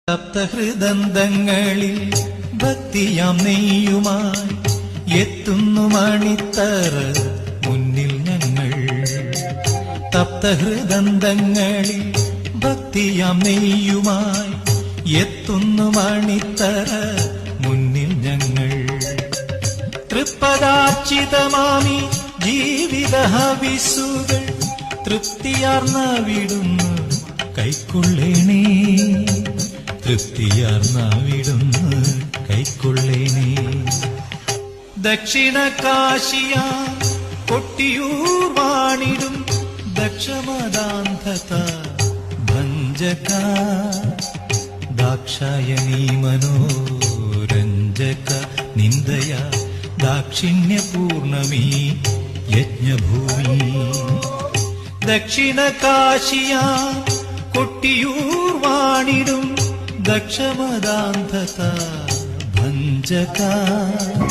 സപ്തഹൃദന്തങ്ങളിൽ ഭക്തിയാം നെയ്യുമായി എത്തുന്നു മണിത്തറ മുന്നിൽ ഞങ്ങൾ. തപ്തഹൃദന്തങ്ങളിൽ ഭക്തിയാം നെയ്യുമായി എത്തുന്നു മണിത്തറ മുന്നിൽ ഞങ്ങൾ. തൃപ്പദാർച്ചിതമാമി ജീവിത ഹവിസുകൾ തൃപ്തിയാർന്ന വിടുന്നു കൈക്കൊള്ളേണേ. തൃപ്തിയാർന്ന വിടുന്നു കൈക്കൊള്ളേനേ. ദക്ഷിണ കാശിയ കൊട്ടിയൂർ വാണിടും ദക്ഷമദാന്ധത ഭഞ്ജക ദാക്ഷായണീ മനോരഞ്ജക നിന്ദയ ദാക്ഷിണ്യപൂർണമീ യജ്ഞഭൂമി. ദക്ഷിണ കാശിയ കൊട്ടിയൂർ വാണിടും ദക്ഷമദാന്ധത ഭഞ്ജക.